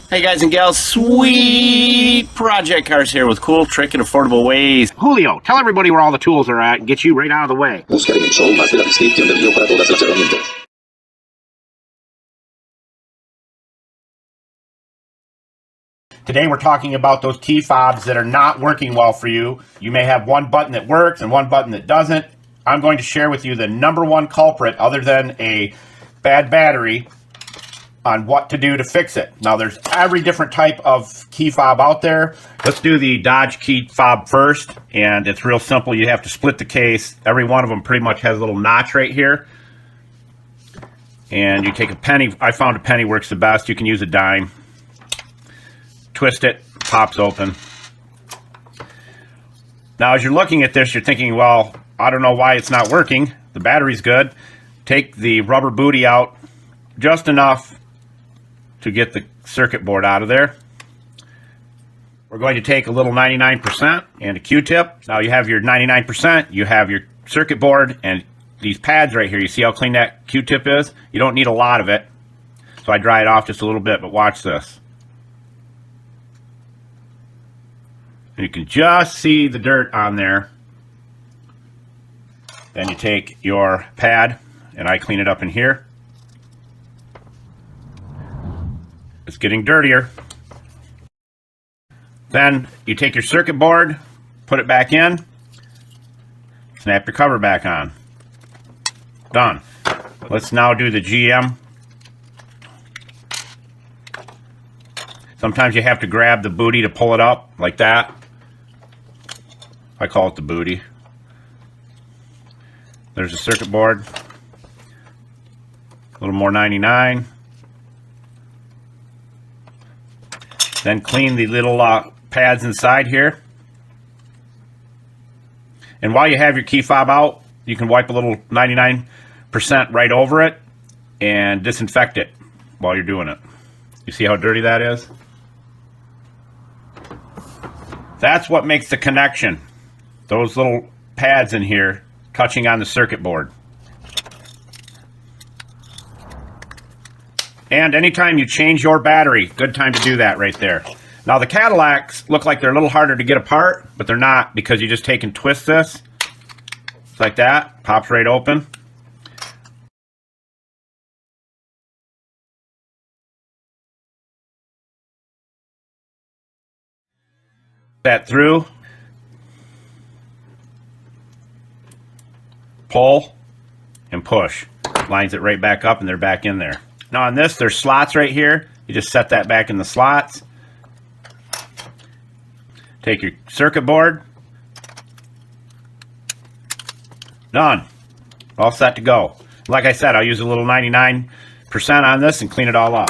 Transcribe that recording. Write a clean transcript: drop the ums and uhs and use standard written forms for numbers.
Hey guys and gals, sweet project cars here with cool, trick, and affordable ways. Julio, tell everybody where all the tools are at and get you right out of the way. Busca en el show más de la descripción del video para todas las herramientas. Today we're talking about those key fobs that are not working well for you. You may have one button that works and one button that doesn't. I'm going to share with you the #1 culprit other than a bad battery on what to do to fix it. Now there's every different type of key fob out there. Let's do the Dodge key fob first, and it's real simple. You have to split the case. Every one of them pretty much has a little notch right here. And you take a penny. I found a penny works the best. You can use a dime. Twist it, pops open. Now as you're looking at this, you're thinking, well, I don't know why it's not working. The battery's good. Take the rubber booty out just enough to get the circuit board out of there. We're going to take a little 99% and a Q-tip. Now you have your 99%, you have your circuit board and these pads right here. You see how clean that Q-tip is? You don't need a lot of it. So I dry it off just a little bit, but watch this. And you can just see the dirt on there. Then you take your pad, and I clean it up in here. It's getting dirtier. Then you take your circuit board, put it back in, snap your cover back on. Done. Let's now do the GM. Sometimes you have to grab the booty to pull it up, like that. I call it the booty. There's a circuit board. A little more 99. Then clean the little pads inside here. And while you have your key fob out, you can wipe a little 99% right over it and disinfect it while you're doing it. You see how dirty that is? That's what makes the connection. Those little pads in here touching on the circuit board. And anytime you change your battery, good time to do that right there. Now the Cadillacs look like they're a little harder to get apart, but they're not, because you just take and twist this. It's like that, pops right open. That through. Pull and push. Lines it right back up and they're back in there. Now on this, there's slots right here. You just set that back in the slots. Take your circuit board. Done. All set to go. Like I said, I'll use a little 99% on this and clean it all up.